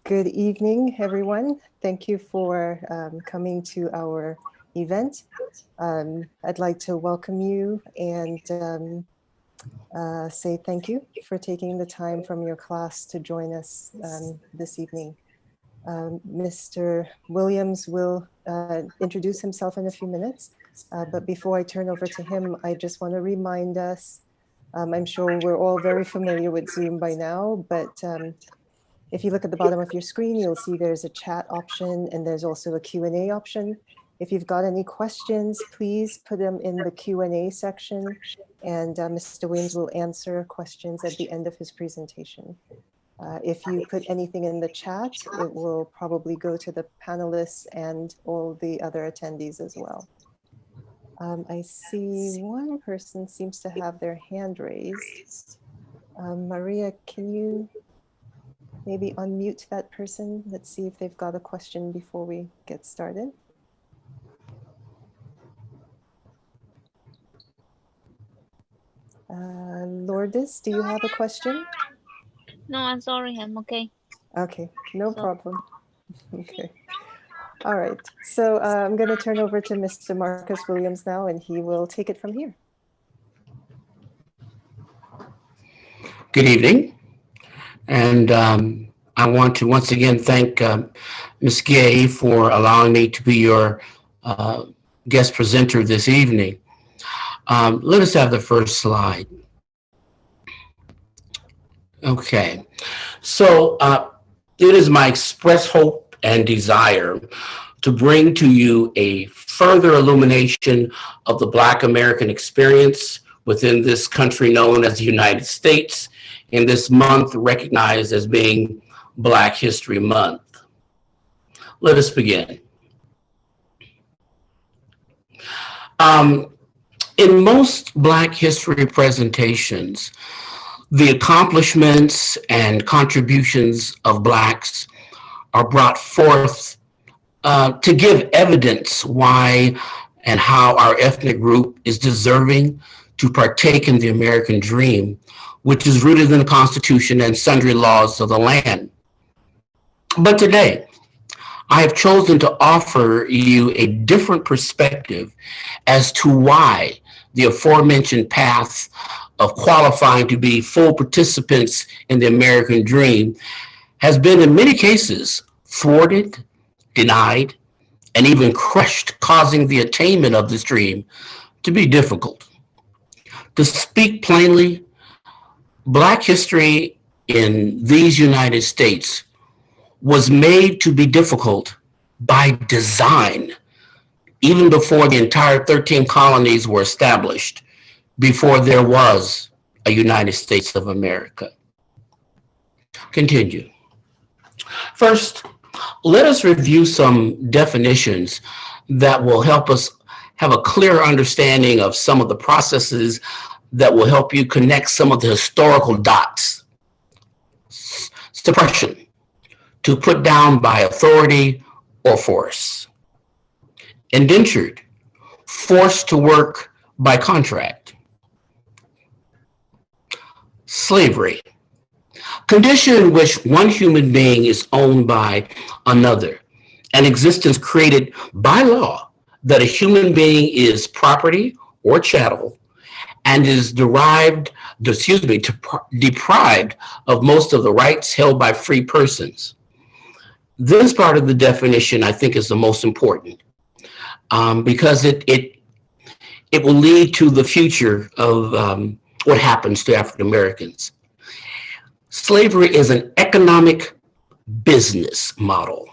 Good evening, everyone. Thank you for coming to our event. I'd like to welcome you and say thank you for taking the time from your class to join us this evening. Mr. Williams will introduce himself in a few minutes, but before I turn over to him, I just want to remind us, I'm sure we're all very familiar with Zoom by now, but if you look at the bottom of your screen, you'll see there's a chat option and there's also a Q&A option. If you've got any questions, please put them in the Q&A section and Mr. Williams will answer questions at the end of his presentation. If you put anything in the chat, it will probably go to the panelists and all the other attendees as well. I see one person seems to have their hand raised. Maria, can you maybe unmute that person? Let's see if they've got a question before we get started. Lourdes, do you have a question? No, I'm sorry, I'm okay. Okay, no problem. Okay. All right, so I'm going to turn over to Mr. Marcus Williams now, and he will take it from here. Good evening, and I want to once again thank Ms. Gay for allowing me to be your guest presenter this evening. Let us have the first slide. Okay, so it is my express hope and desire to bring to you a further illumination of the Black American experience within this country known as the United States, in this month recognized as being Black History Month. Let us begin. In most Black history presentations, the accomplishments and contributions of Blacks are brought forth to give evidence why and how our ethnic group is deserving to partake in the American dream, which is rooted in the Constitution and sundry laws of the land. But today, I have chosen to offer you a different perspective as to why the aforementioned path of qualifying to be full participants in the American dream has been in many cases thwarted, denied, and even crushed, causing the attainment of this dream to be difficult. To speak plainly, Black history in these United States was made to be difficult by design, even before the entire 13 colonies were established, before there was a United States of America. Continue. First, let us review some definitions that will help us have a clear understanding of some of the processes that will help you connect some of the historical dots. Suppression, to put down by authority or force. Indentured, forced to work by contract. Slavery, condition in which one human being is owned by another, an existence created by law that a human being is property or chattel and is deprived of most of the rights held by free persons. This part of the definition, I think, is the most important because it will lead to the future of what happens to African Americans. Slavery is an economic business model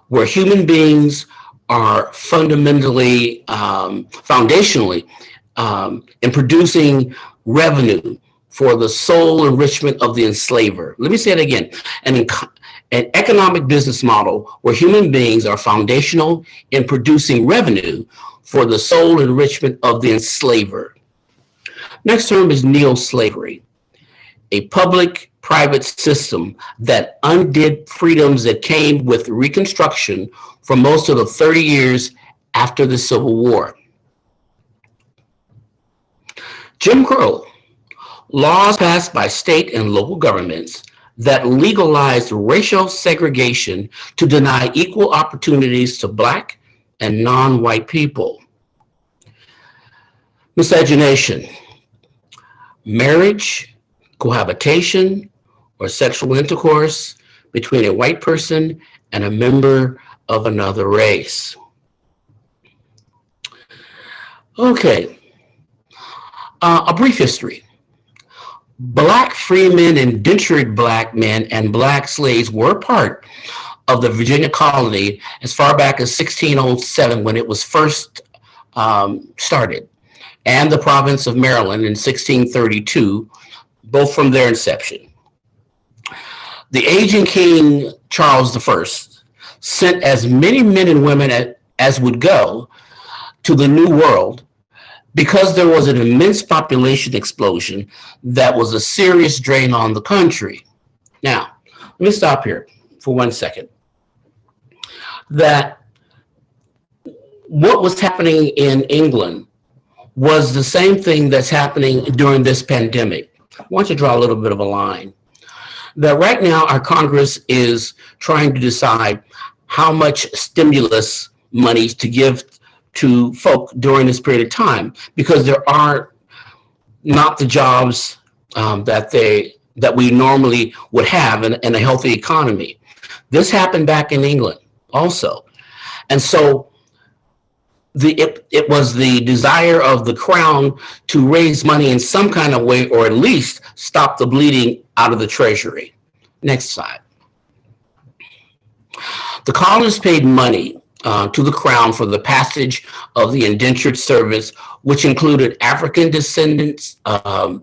where human beings are fundamentally, foundationally, in producing revenue for the sole enrichment of the enslaver. Let me say it again. An economic business model where human beings are foundational in producing revenue for the sole enrichment of the enslaver. Next term is neo-slavery, a public-private system that undid freedoms that came with Reconstruction for most of the 30 years after the Civil War. Jim Crow, laws passed by state and local governments that legalized racial segregation to deny equal opportunities to Black and non-white people. Miscegenation, marriage, cohabitation, or sexual intercourse between a white person and a member of another race. Okay, a brief history. Black freemen, indentured Black men, and Black slaves were part of the Virginia colony as far back as 1607 when it was first started, and the province of Maryland in 1632, both from their inception. The aging King Charles I sent as many men and women as would go to the New World because there was an immense population explosion that was a serious drain on the country. Now, let me stop here for 1 second. That what was happening in England was the same thing that's happening during this pandemic. I want you to draw a little bit of a line. That right now our Congress is trying to decide how much stimulus money to give to folk during this period of time, because there are not the jobs that we normally would have in a healthy economy. This happened back in England also. And so it was the desire of the crown to raise money in some kind of way, or at least stop the bleeding out of the treasury. Next slide. The colonists paid money to the crown for the passage of the indentured service, which included African descendants,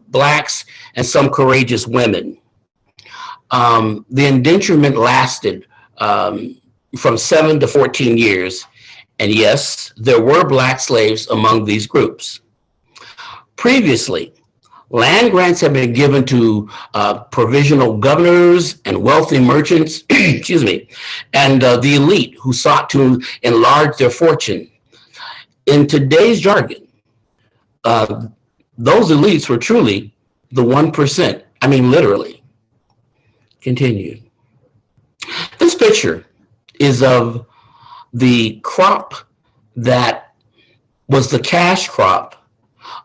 Blacks, and some courageous women. The indenturement lasted from 7 to 14 years. And yes, there were Black slaves among these groups. Previously, land grants had been given to provisional governors and wealthy merchants, excuse me, and the elite who sought to enlarge their fortune. In today's jargon, those elites were truly the 1%. I mean, literally. Continue. This picture is of the crop that was the cash crop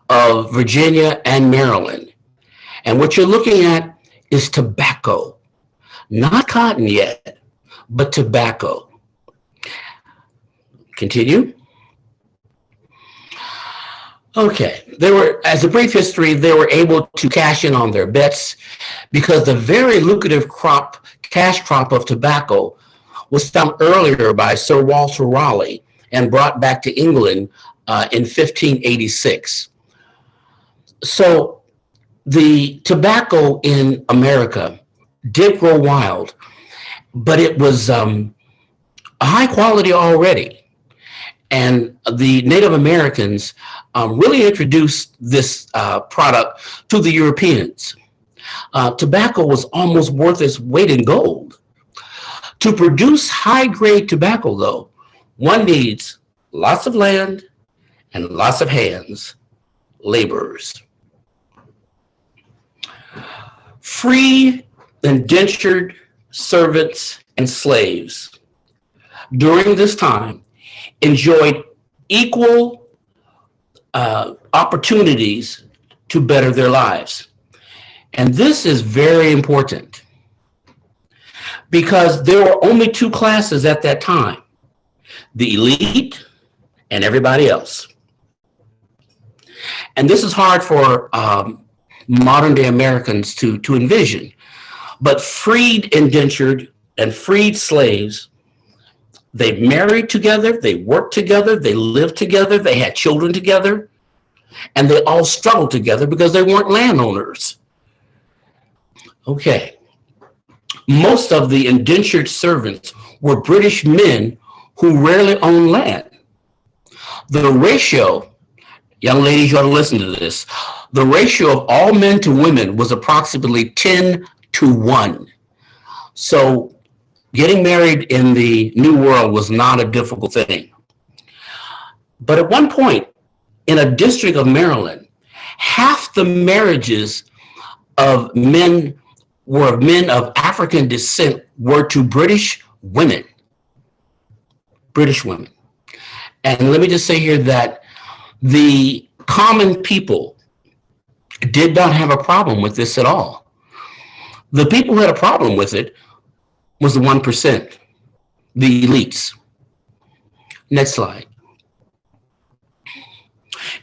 of Virginia and Maryland. And what you're looking at is tobacco, not cotton yet, but tobacco. Continue. Okay, as a brief history, they were able to cash in on their bets because the very lucrative cash crop of tobacco was found earlier by Sir Walter Raleigh and brought back to England in 1586. So the tobacco in America did grow wild, but it was a high quality already. And the Native Americans really introduced this product to the Europeans. Tobacco was almost worth its weight in gold. To produce high-grade tobacco, though, one needs lots of land and lots of hands, laborers. Free, indentured servants and slaves during this time enjoyed equal opportunities to better their lives. And this is very important because there were only two classes at that time, the elite and everybody else. And this is hard for modern day Americans to envision, but freed indentured and freed slaves, they married together, they worked together, they lived together, they had children together, and they all struggled together because they weren't landowners. Okay. Most of the indentured servants were British men who rarely owned land. The ratio, young ladies, you ought to listen to this, the ratio of all men to women was approximately 10-1. So getting married in the New World was not a difficult thing. But at one point, in a district of Maryland, half the marriages of men were men of African descent were to British women. British women. And let me just say here that the common people did not have a problem with this at all. The people who had a problem with it was the 1%, the elites. Next slide.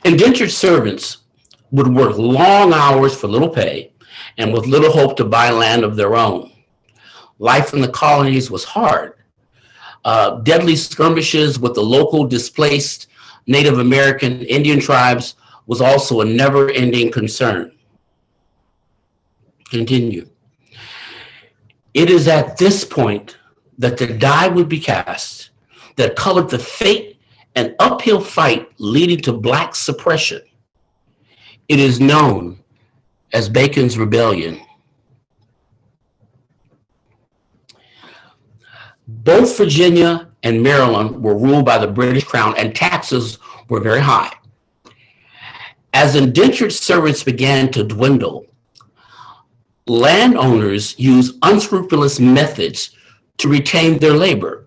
Indentured servants would work long hours for little pay and with little hope to buy land of their own. Life in the colonies was hard. Deadly skirmishes with the local displaced Native American Indian tribes was also a never-ending concern. Continue. It is at this point that the die would be cast that colored the fate and uphill fight leading to Black suppression. It is known as Bacon's Rebellion. Both Virginia and Maryland were ruled by the British Crown, and taxes were very high. As indentured servants began to dwindle, landowners used unscrupulous methods to retain their labor.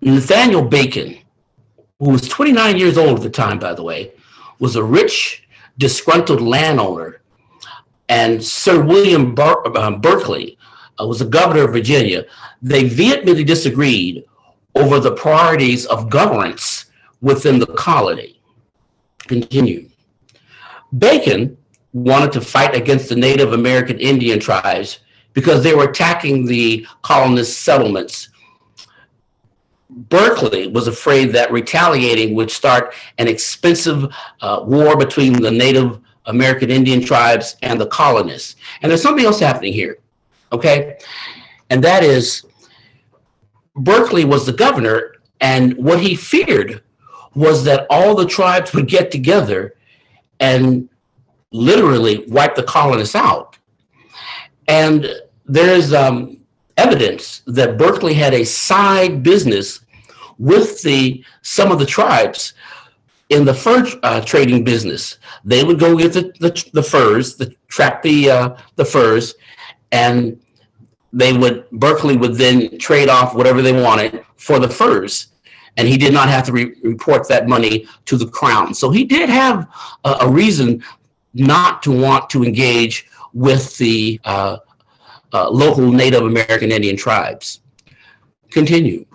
Nathaniel Bacon, who was 29 years old at the time, by the way, was a rich, disgruntled landowner, and Sir William Berkeley was the governor of Virginia. They vehemently disagreed over the priorities of governance within the colony. Continue. Bacon wanted to fight against the Native American Indian tribes because they were attacking the colonist settlements. Berkeley was afraid that retaliating would start an expensive war between the Native American Indian tribes and the colonists. And there's something else happening here, okay? And that is, Berkeley was the governor, and what he feared was that all the tribes would get together and literally wipe the colonists out. And there's evidence that Berkeley had a side business with some of the tribes in the fur trading business. They would go get the furs, track the furs, and Berkeley would then trade off whatever they wanted for the furs. And he did not have to report that money to the Crown. So he did have a reason not to want to engage with the local Native American Indian tribes. Continue.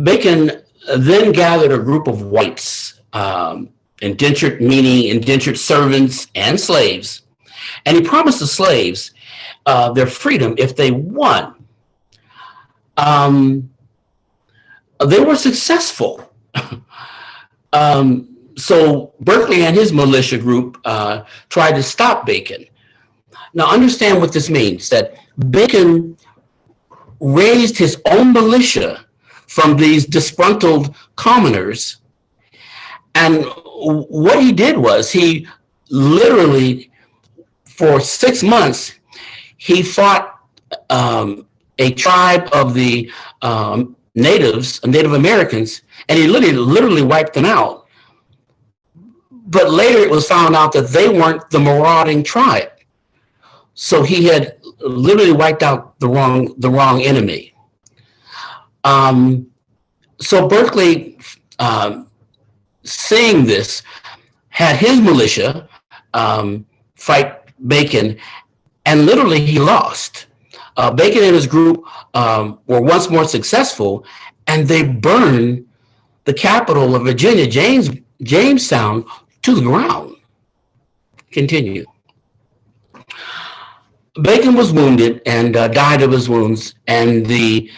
Bacon then gathered a group of whites, indentured, meaning indentured servants and slaves, and he promised the slaves their freedom if they won. They were successful. So Berkeley and his militia group tried to stop Bacon. Now understand what this means, that Bacon raised his own militia from these disgruntled commoners. And what he did was he literally, for 6 months, he fought a tribe of the Native Americans, and he literally wiped them out. But later it was found out that they weren't the marauding tribe. So he had literally wiped out the wrong enemy. So Berkeley, seeing this, had his militia fight Bacon, and literally he lost. Bacon and his group were once more successful, and they burned the capital of Virginia, Jamestown, to the ground. Continue. Bacon was wounded and died of his wounds, and the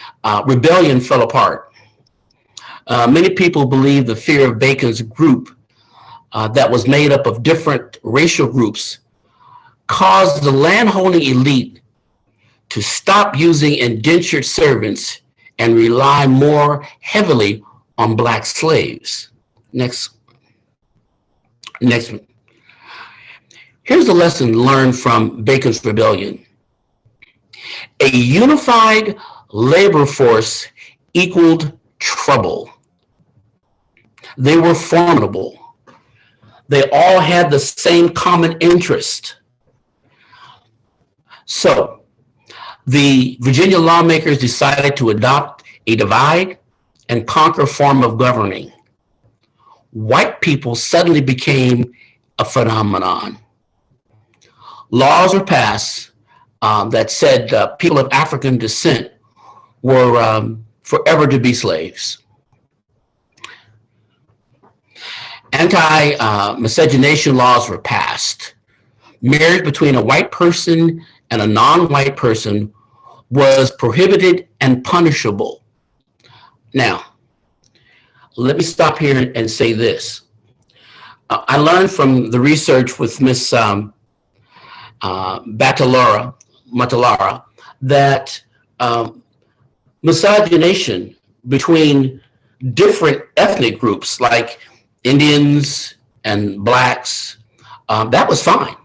rebellion fell apart. Many people believe the fear of Bacon's group that was made up of different racial groups caused the landholding elite to stop using indentured servants and rely more heavily on Black slaves. Next. Here's the lesson learned from Bacon's Rebellion. A unified labor force equaled trouble. They were formidable. They all had the same common interest. So the Virginia lawmakers decided to adopt a divide and conquer form of governing. White people suddenly became a phenomenon. Laws were passed that said people of African descent were forever to be slaves. Anti-miscegenation laws were passed. Marriage between a white person and a non-white person was prohibited and punishable. Now, let me stop here and say this. I learned from the research with Miss Matalara that miscegenation between different ethnic groups like Indians and blacks, that was fine.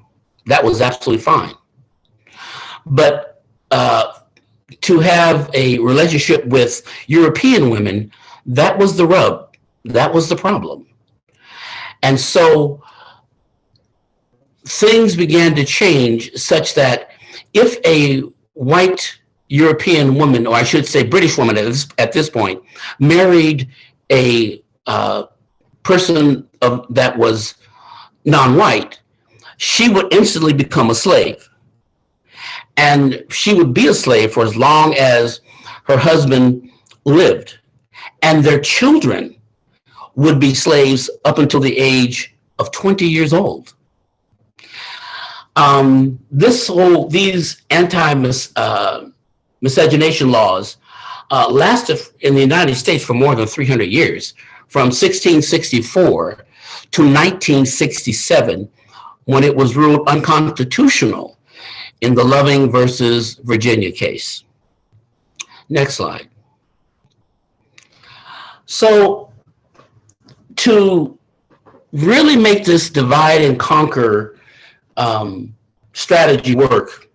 That was absolutely fine. But to have a relationship with European women, that was the rub. That was the problem. And so things began to change such that if a white European woman, or I should say British woman at this point, married a person that was non-white, she would instantly become a slave. And she would be a slave for as long as her husband lived. And their children would be slaves up until the age of 20 years old. These anti-miscegenation laws lasted in the United States for more than 300 years, from 1664 to 1967, when it was ruled unconstitutional in the Loving versus Virginia case. Next slide. So to really make this divide and conquer strategy work,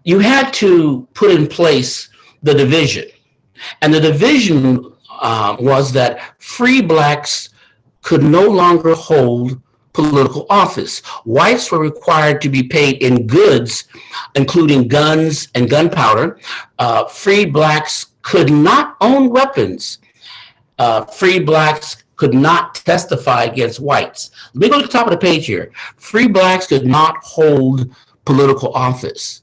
you had to put in place the division. And the division was that free blacks could no longer hold political office. Whites were required to be paid in goods, including guns and gunpowder. Free blacks could not own weapons. Free blacks could not testify against whites. Let me go to the top of the page here. Free blacks could not hold political office.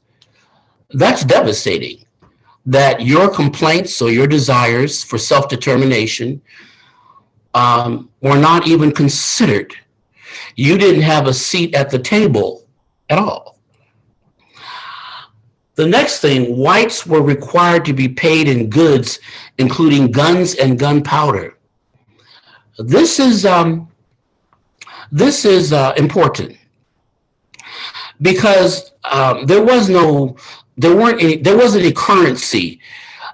That's devastating, that your complaints or your desires for self-determination were not even considered. You didn't have a seat at the table at all. The next thing, whites were required to be paid in goods, including guns and gunpowder. This is important because there wasn't any currency.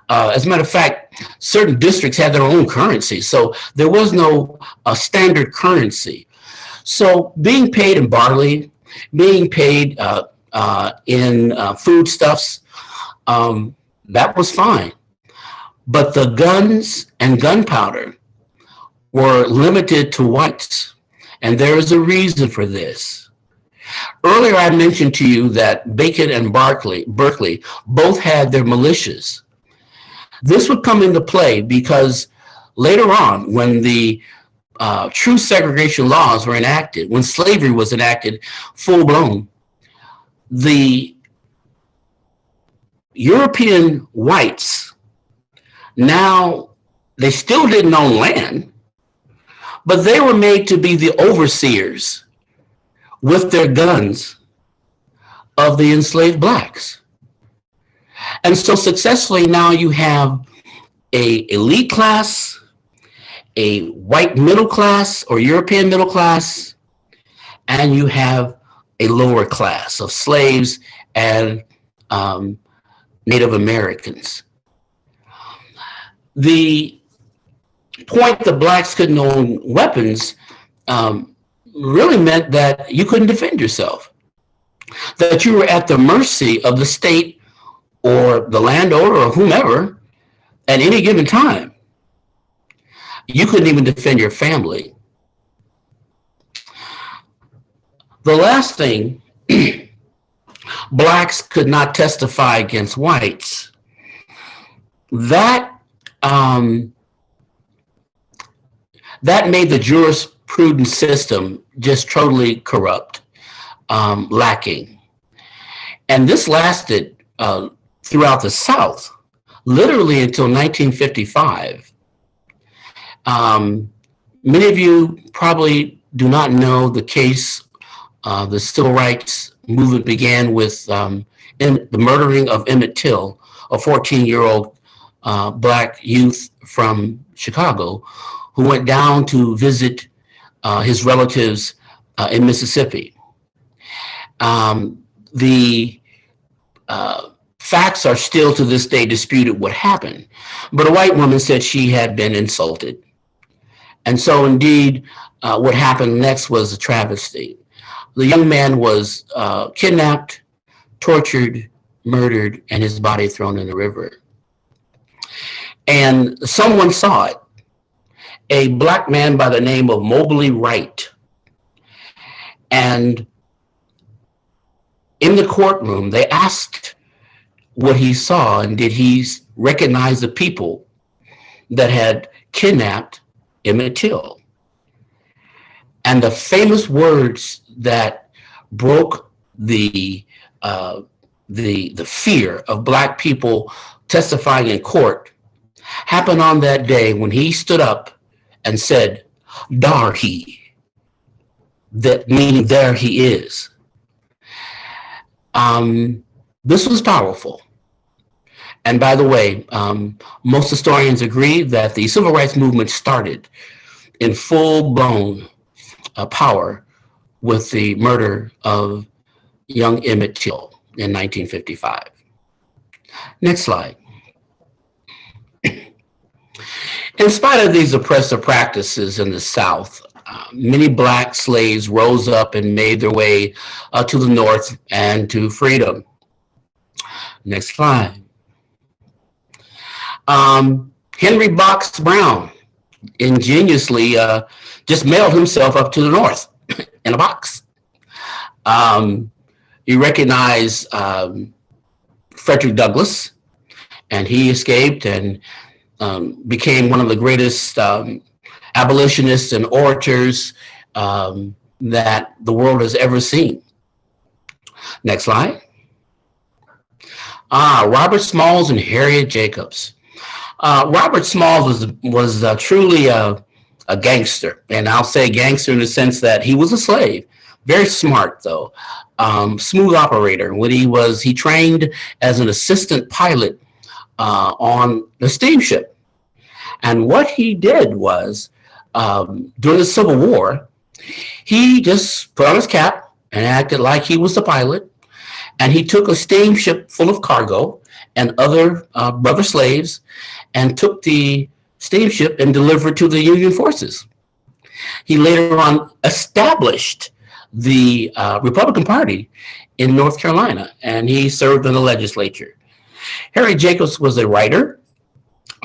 As a matter of fact, certain districts had their own currency, so there was no standard currency. So being paid in barley, being paid in foodstuffs, that was fine. But the guns and gunpowder were limited to whites, and there is a reason for this. Earlier, I mentioned to you that Bacon and Berkeley both had their militias. This would come into play because later on, when the true segregation laws were enacted, when slavery was enacted full blown, the European whites, now they still didn't own land, but they were made to be the overseers with their guns of the enslaved blacks. And so successfully now you have a elite class, a white middle class or European middle class, and you have a lower class of slaves and Native Americans. The point that blacks couldn't own weapons really meant that you couldn't defend yourself, that you were at the mercy of the state or the landowner or whomever at any given time. You couldn't even defend your family. The last thing, blacks could not testify against whites. That made the jurisprudence system just totally corrupt, lacking. And this lasted throughout the South, literally until 1955. Many of you probably do not know the case. The civil rights movement began with the murdering of Emmett Till, a 14-year-old black youth from Chicago who went down to visit his relatives in Mississippi. The facts are still to this day disputed what happened, but a white woman said she had been insulted. And so indeed, what happened next was a travesty. The young man was kidnapped, tortured, murdered, and his body thrown in the river. And someone saw it, a black man by the name of Mobley Wright. And in the courtroom, they asked what he saw and did he recognize the people that had kidnapped Emmett Till. And the famous words that broke the fear of black people testifying in court happened on that day when he stood up and said, "Dar he," that meaning there he is. This was powerful. And by the way, most historians agree that the civil rights movement started in full-blown power with the murder of young Emmett Till in 1955. Next slide. In spite of these oppressive practices in the South, many black slaves rose up and made their way to the North and to freedom. Next slide. Henry Box Brown ingeniously just mailed himself up to the North in a box. He recognized Frederick Douglass, and he escaped and became one of the greatest abolitionists and orators that the world has ever seen. Next slide. Robert Smalls and Harriet Jacobs. Robert Smalls was truly a gangster, and I'll say gangster in the sense that he was a slave. Very smart though, smooth operator. When he trained as an assistant pilot on the steamship, and what he did was during the Civil War, he just put on his cap and acted like he was the pilot, and he took a steamship full of cargo and other brother slaves and took the steamship and delivered to the Union forces. He later on established the Republican Party in North Carolina, and he served in the legislature. Harriet Jacobs was a writer,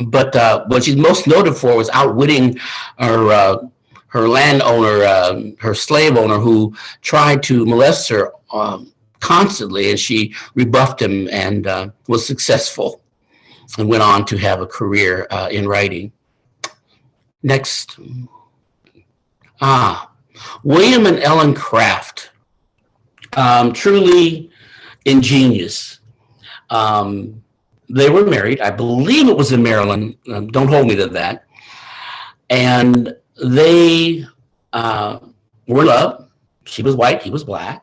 but what she's most noted for was outwitting her landowner, her slave owner, who tried to molest her constantly, and she rebuffed him and was successful and went on to have a career in writing. Next. William and Ellen Craft, truly ingenious. They were married, I believe it was in Maryland, don't hold me to that. And they were in love. She was white, he was black.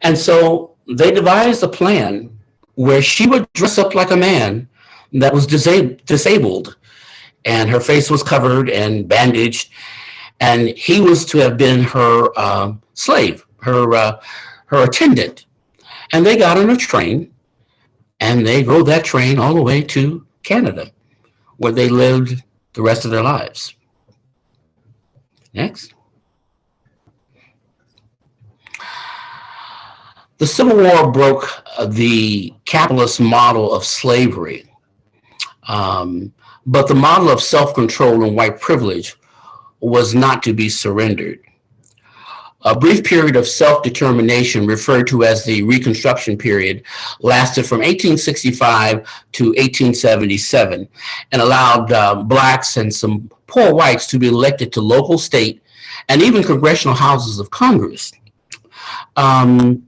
And so they devised a plan where she would dress up like a man that was disabled, and her face was covered and bandaged, and he was to have been her slave, her attendant. And they got on a train, and they rode that train all the way to Canada, where they lived the rest of their lives. Next. The Civil War broke the capitalist model of slavery, but the model of self-control and white privilege was not to be surrendered. A brief period of self-determination, referred to as the Reconstruction period, lasted from 1865 to 1877 and allowed blacks and some poor whites to be elected to local, state, and even congressional houses of Congress. The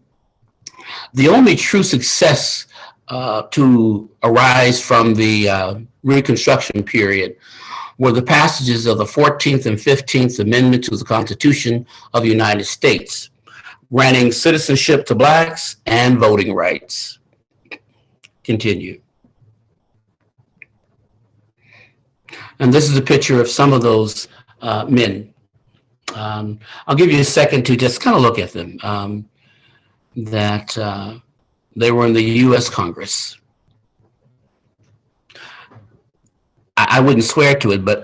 only true success to arise from the Reconstruction period were the passages of the 14th and 15th Amendment to the Constitution of the United States, granting citizenship to blacks and voting rights. Continue. And this is a picture of some of those men. I'll give you a second to just kind of look at them. They were in the U.S. Congress. I wouldn't swear to it, but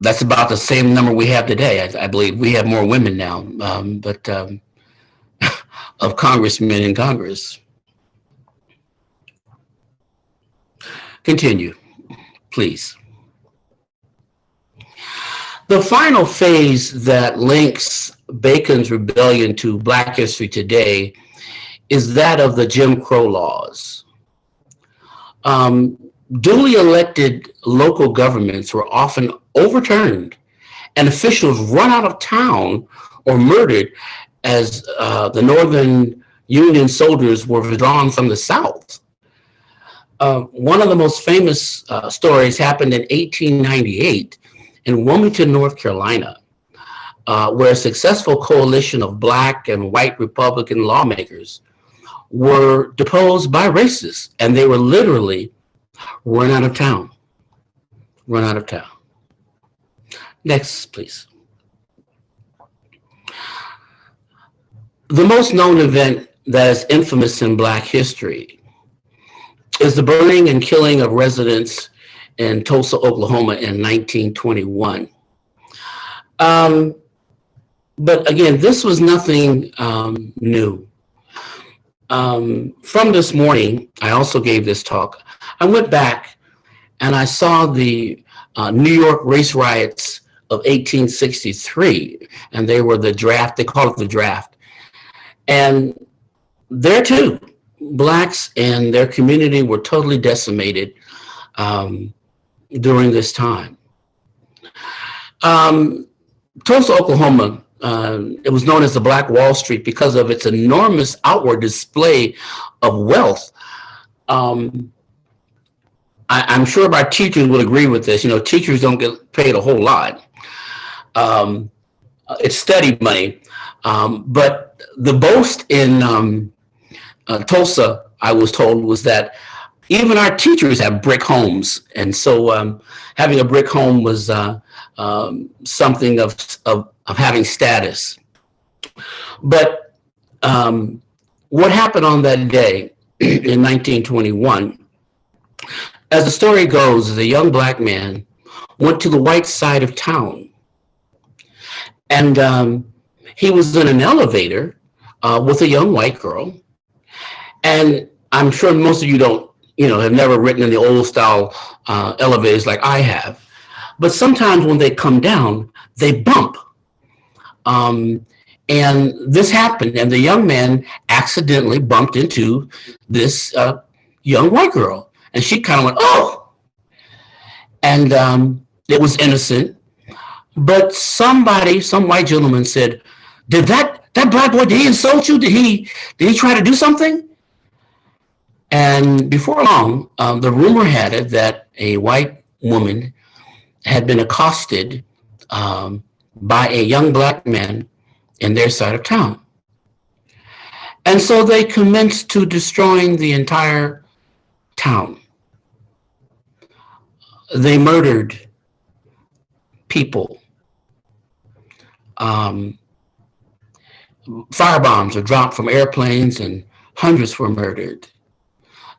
that's about the same number we have today. I believe we have more women now, but of congressmen in Congress. Continue, please. The final phase that links Bacon's rebellion to Black history today is that of the Jim Crow laws. Duly elected local governments were often overturned and officials run out of town or murdered as the Northern Union soldiers were withdrawn from the South. One of the most famous stories happened in 1898 in Wilmington, North Carolina, where a successful coalition of Black and white Republican lawmakers were deposed by racists, and they were literally run out of town. Run out of town. Next, please. The most known event that is infamous in Black history is the burning and killing of residents in Tulsa, Oklahoma in 1921. But again, this was nothing new. From this morning, I also gave this talk. I went back and I saw the New York race riots of 1863, and they were the draft, they call it the draft. And there too, Blacks and their community were totally decimated during this time. Tulsa, Oklahoma, it was known as the Black Wall Street because of its enormous outward display of wealth. I'm sure my teachers would agree with this. You know, teachers don't get paid a whole lot. It's study money. But the boast in Tulsa, I was told, was that even our teachers have brick homes. And so having a brick home was something of having status. But what happened on that day in 1921, as the story goes, a young Black man went to the white side of town. And he was in an elevator with a young white girl. And I'm sure most of you have never ridden in the old style elevators like I have. But sometimes when they come down, they bump. And this happened, and the young man accidentally bumped into this young white girl. And she kind of went, oh! And it was innocent. But some white gentleman said, did that Black boy, did he insult you? Did he try to do something? And before long, the rumor had it that a white woman had been accosted by a young Black man in their side of town. And so they commenced to destroying the entire town. They murdered people. Firebombs were dropped from airplanes and hundreds were murdered.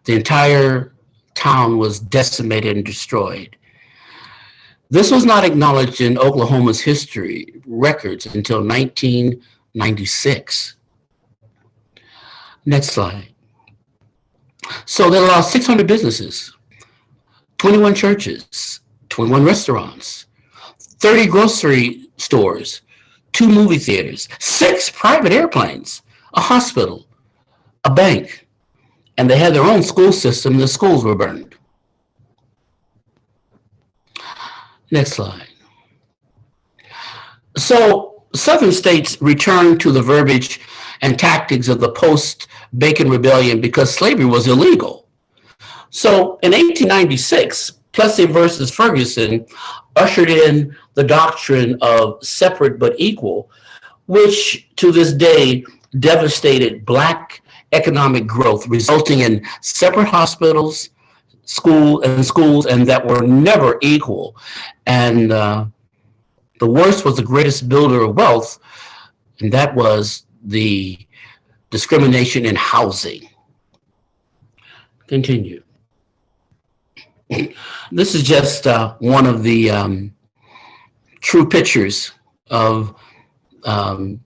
The entire town was decimated and destroyed. This was not acknowledged in Oklahoma's history records until 1996. Next slide. So they lost 600 businesses, 21 churches, 21 restaurants, 30 grocery stores, 2 movie theaters, 6 private airplanes, a hospital, a bank, and they had their own school system. The schools were burned. Next slide. So Southern states returned to the verbiage and tactics of the post-Bacon Rebellion because slavery was illegal. So in 1896, Plessy versus Ferguson ushered in the doctrine of separate but equal, which to this day devastated Black economic growth, resulting in separate hospitals, schools, and that were never equal. And the worst was the greatest builder of wealth, and that was the discrimination in housing. Continue. This is just one of the true pictures of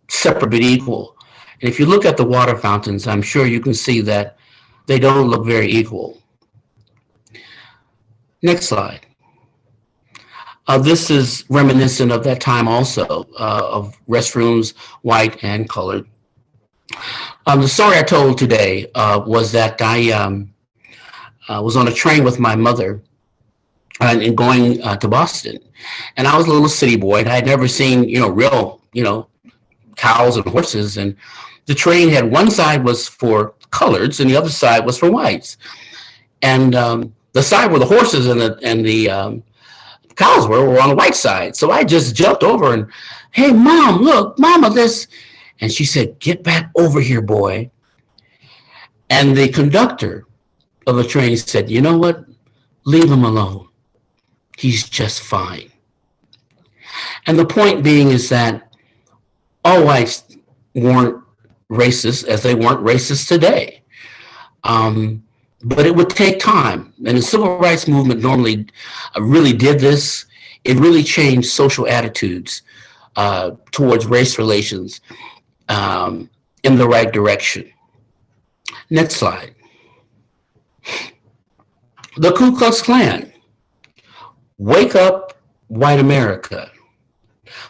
separate but equal. And if you look at the water fountains, I'm sure you can see that they don't look very equal. Next slide. This is reminiscent of that time also, of restrooms, white and colored. The story I told today was that I was on a train with my mother and going to Boston. And I was a little city boy, and I had never seen, real, cows and horses. And the train had one side was for coloreds and the other side was for whites. And the side where the horses and the cows were on the white side. So I just jumped over and, hey, Mom, look, Mama, this. And she said, get back over here, boy. And the conductor of the train said, you know what? Leave him alone. He's just fine. And the point being is that all whites weren't racist, as they weren't racist today. But it would take time. And the civil rights movement normally really did this. It really changed social attitudes towards race relations in the right direction. Next slide. The Ku Klux Klan. Wake up, white America.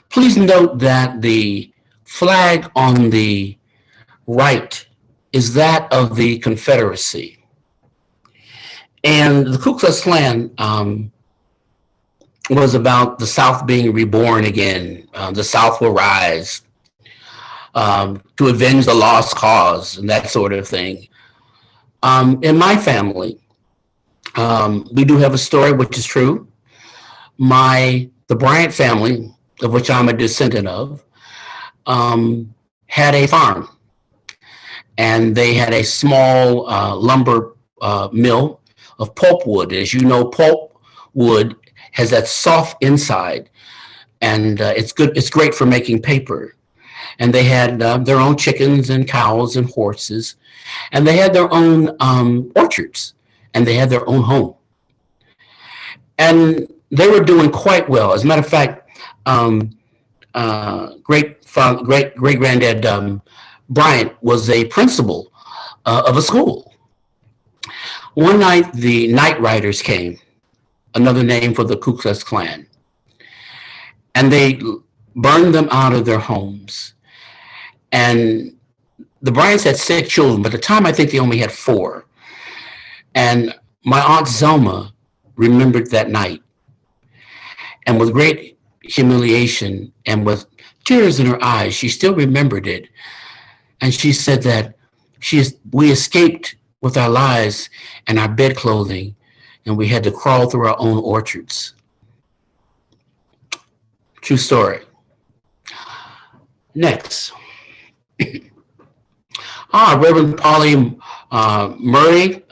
Please note that the flag on the right is that of the Confederacy. And the Ku Klux Klan was about the South being reborn again. The South will rise to avenge the lost cause and that sort of thing. In my family, we do have a story which is true. The Bryant family, of which I'm a descendant of, had a farm. And they had a small lumber mill of pulpwood. As you know, pulpwood has that soft inside, and it's good. It's great for making paper. And they had their own chickens and cows and horses, and they had their own orchards, and they had their own home. And they were doing quite well. As a matter of fact, great granddad Bryant was a principal of a school. One night, the Night Riders came, another name for the Ku Klux Klan, and they burned them out of their homes. And the Bryants had 6 children, but at the time I think they only had 4. And my Aunt Zelma remembered that night. And with great humiliation and with tears in her eyes, she still remembered it. And she said that we escaped with our lives and our bed clothing, and we had to crawl through our own orchards. True story. Next. Reverend Polly Murray.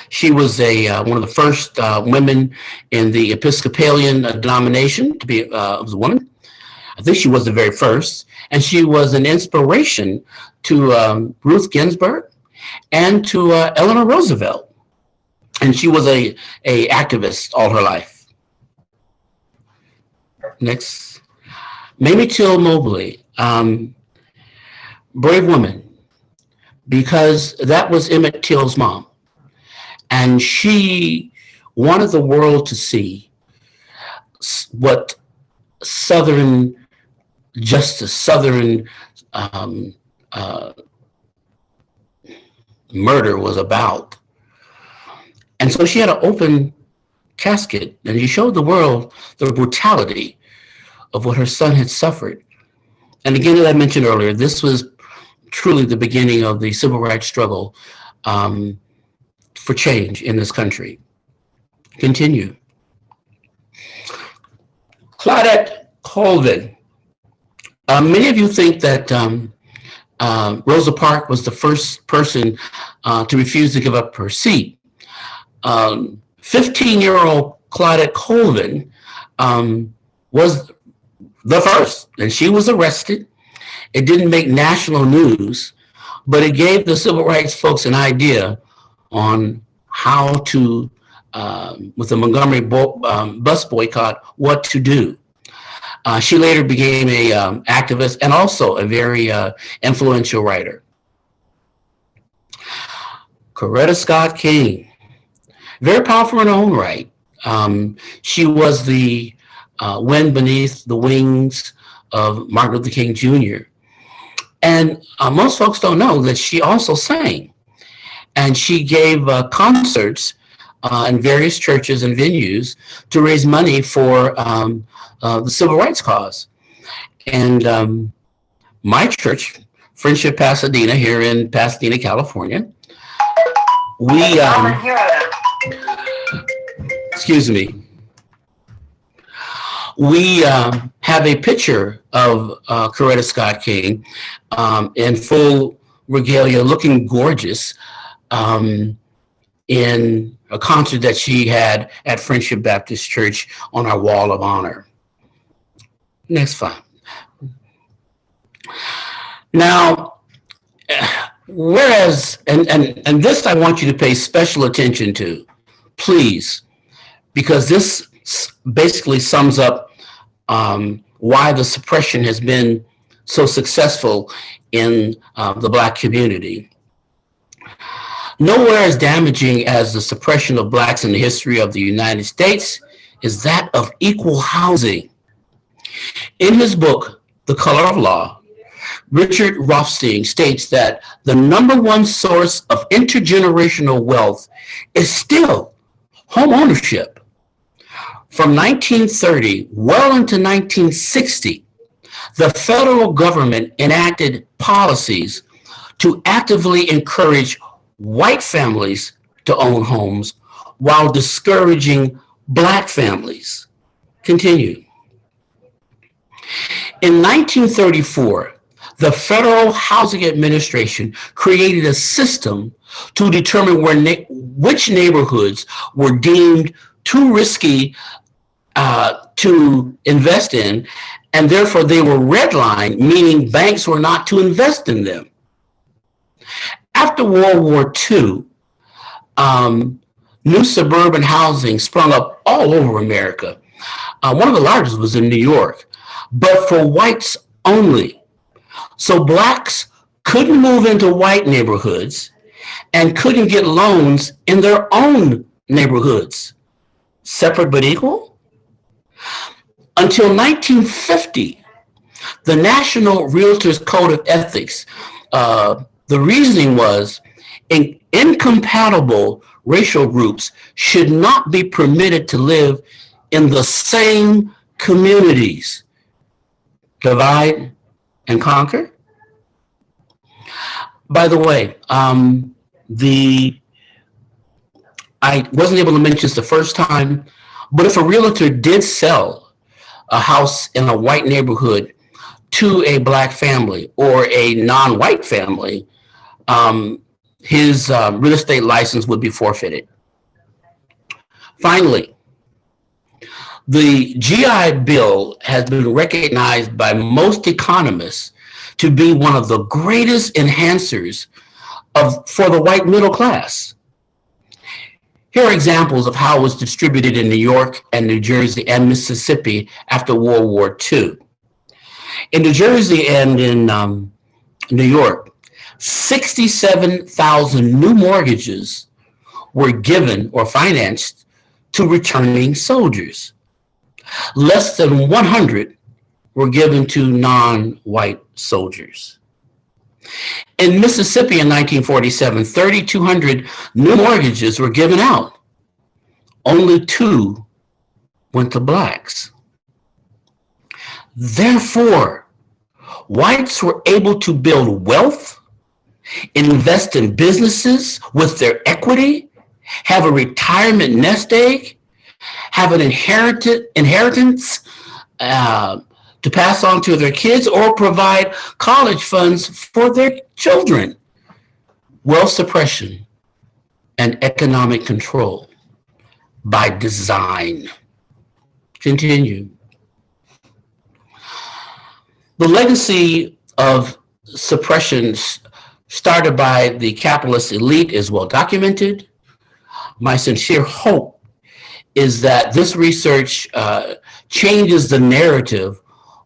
She was one of the first women in the Episcopalian denomination to be was a woman. I think she was the very first, and she was an inspiration to Ruth Ginsburg and to Eleanor Roosevelt. And she was a activist all her life. Next, Mamie Till Mobley, brave woman, because that was Emmett Till's mom. And she wanted the world to see what Southern just the Southern um, uh, murder was about. And so she had an open casket, and she showed the world the brutality of what her son had suffered. And again, as I mentioned earlier, this was truly the beginning of the civil rights struggle for change in this country. Continue. Claudette Colvin. Many of you think that Rosa Parks was the first person to refuse to give up her seat. 15-year-old Claudette Colvin was the first, and she was arrested. It didn't make national news, but it gave the civil rights folks an idea on how to, with the Montgomery bus boycott, what to do. She later became an activist and also a very influential writer. Coretta Scott King, very powerful in her own right. She was the wind beneath the wings of Martin Luther King Jr. And most folks don't know that she also sang. And she gave concerts in various churches and venues to raise money for the civil rights cause. And my church, Friendship Pasadena, here in Pasadena, California, we, excuse me, we have a picture of Coretta Scott King in full regalia, looking gorgeous, in a concert that she had at Friendship Baptist Church on our Wall of Honor. Next slide. Now, whereas, and this I want you to pay special attention to, please, because this basically sums up why the suppression has been so successful in the Black community. Nowhere as damaging as the suppression of Blacks in the history of the United States is that of equal housing. In his book, The Color of Law, Richard Rothstein states that the #1 source of intergenerational wealth is still home ownership. From 1930 well into 1960, the federal government enacted policies to actively encourage white families to own homes while discouraging Black families. Continue. In 1934, the Federal Housing Administration created a system to determine which neighborhoods were deemed too risky to invest in, and therefore they were redlined, meaning banks were not to invest in them. After World War II, new suburban housing sprung up all over America. One of the largest was in New York, but for whites only. So Blacks couldn't move into white neighborhoods and couldn't get loans in their own neighborhoods. Separate but equal? Until 1950, the National Realtors Code of Ethics, the reasoning was incompatible racial groups should not be permitted to live in the same communities. Divide and conquer? By the way, I wasn't able to mention this the first time, but if a realtor did sell a house in a white neighborhood to a Black family or a non-white family, his real estate license would be forfeited. Finally, the GI Bill has been recognized by most economists to be one of the greatest enhancers for the white middle class. Here are examples of how it was distributed in New York and New Jersey and Mississippi after World War II. In New Jersey and in New York, 67,000 new mortgages were given or financed to returning soldiers. Less than 100 were given to non-white soldiers. In Mississippi in 1947, 3,200 new mortgages were given out. Only 2 went to blacks. Therefore, whites were able to build wealth, invest in businesses with their equity, have a retirement nest egg, have an inheritance to pass on to their kids, or provide college funds for their children. Wealth suppression and economic control by design. Continue. The legacy of suppression started by the capitalist elite is well documented. My sincere hope is that this research changes the narrative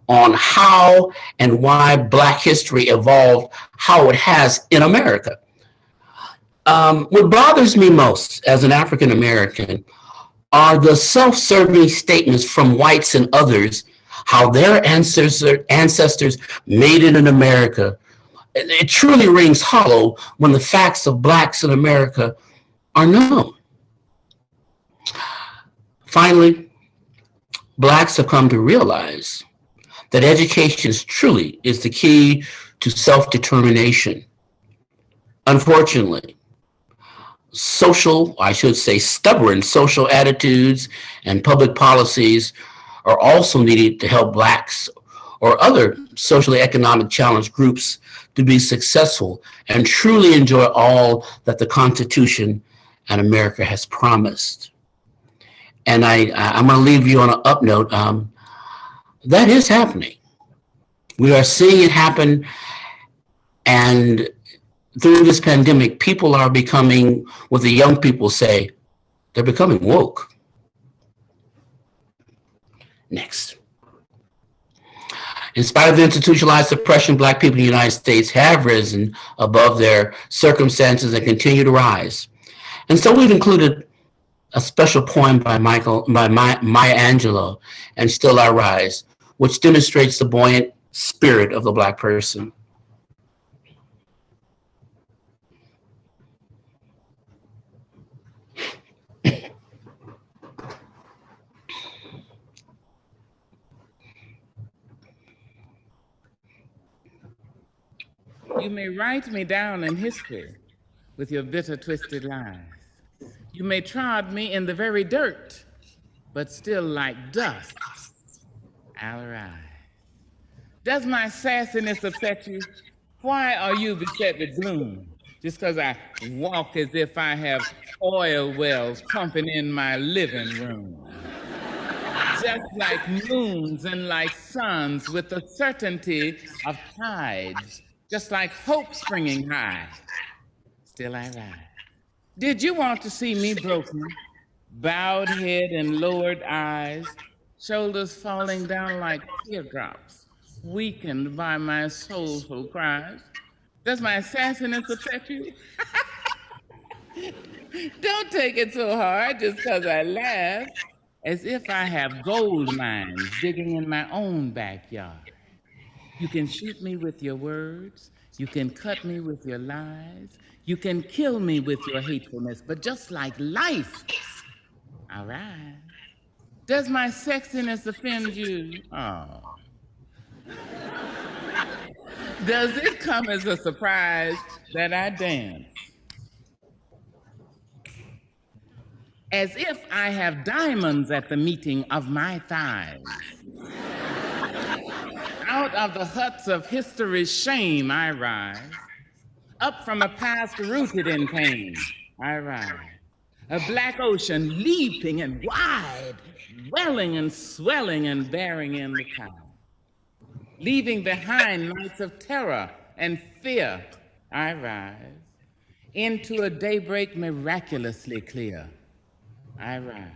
on how and why Black history evolved how it has in America. What bothers me most as an African American are the self-serving statements from whites and others how their ancestors made it in America. It truly rings hollow when the facts of Blacks in America are known. Finally, Blacks have come to realize that education truly is the key to self-determination. Unfortunately, stubborn social attitudes and public policies are also needed to help Blacks or other socially economic challenged groups to be successful and truly enjoy all that the Constitution and America has promised. And I'm going to leave you on an up note. That is happening. We are seeing it happen. And through this pandemic, people are becoming, what the young people say, they're becoming woke. Next. In spite of the institutionalized suppression, Black people in the United States have risen above their circumstances and continue to rise. And so we've included a special poem by Maya Angelou, And Still I Rise, which demonstrates the buoyant spirit of the Black person. You may write me down in history with your bitter, twisted lies. You may trod me in the very dirt, but still like dust, I'll arise. Does my sassiness upset you? Why are you beset with gloom? Just because I walk as if I have oil wells pumping in my living room. Just like moons and like suns with the certainty of tides, just like hope springing high, still I rise. Did you want to see me broken, bowed head and lowered eyes, shoulders falling down like teardrops, weakened by my soulful cries? Does my sassiness upset you? Don't take it so hard just because I laugh, as if I have gold mines digging in my own backyard. You can shoot me with your words, you can cut me with your lies, you can kill me with your hatefulness, but just like life, all right. Does my sexiness offend you? Oh. Does it come as a surprise that I dance? As if I have diamonds at the meeting of my thighs. Out of the huts of history's shame I rise. Up from a past rooted in pain, I rise. A black ocean leaping and wide, welling and swelling and bearing in the tide. Leaving behind nights of terror and fear, I rise. Into a daybreak miraculously clear, I rise.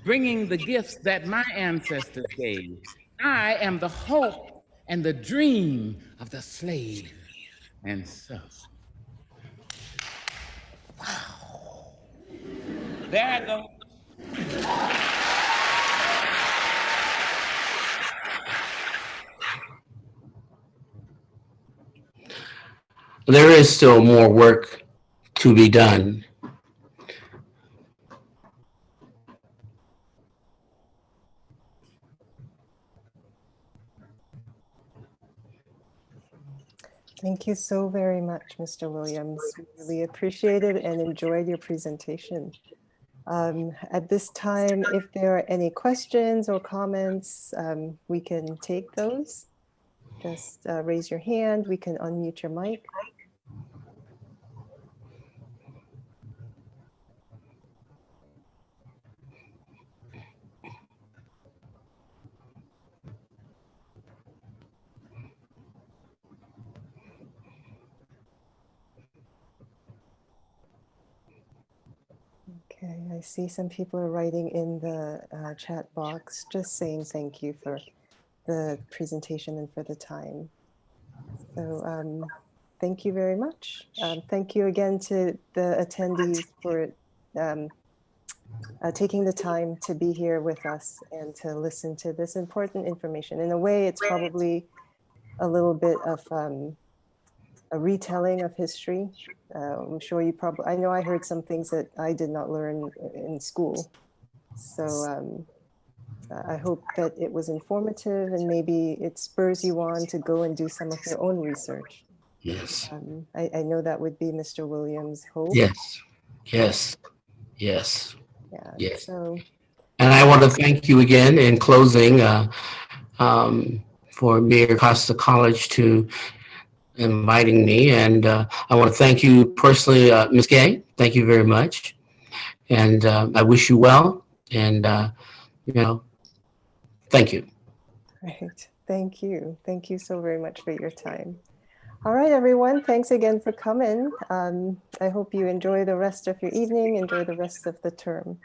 Bringing the gifts that my ancestors gave. I am the hope and the dream of the slave. And so, wow. There I go. there is still more work to be done. Thank you so very much, Mr. Williams. We really appreciated and enjoyed your presentation. At this time, if there are any questions or comments, we can take those. Just raise your hand. We can unmute your mic. Okay, I see some people are writing in the chat box, just saying thank you for the presentation and for the time. So thank you very much. Thank you again to the attendees for taking the time to be here with us and to listen to this important information. In a way, it's probably a little bit of a retelling of history. I'm sure you probably, I know I heard some things that I did not learn in school. So I hope that it was informative and maybe it spurs you on to go and do some of your own research. Yes. I know that would be Mr. Williams' hope. Yes. Yes. Yes. Yeah. Yes. So. And I want to thank you again in closing for Mayor Costa College to inviting me. And I want to thank you personally, Ms. Gay. Thank you very much. And I wish you well. And, you know, thank you. Right. Thank you. Thank you so very much for your time. All right, everyone. Thanks again for coming. I hope you enjoy the rest of your evening, enjoy the rest of the term.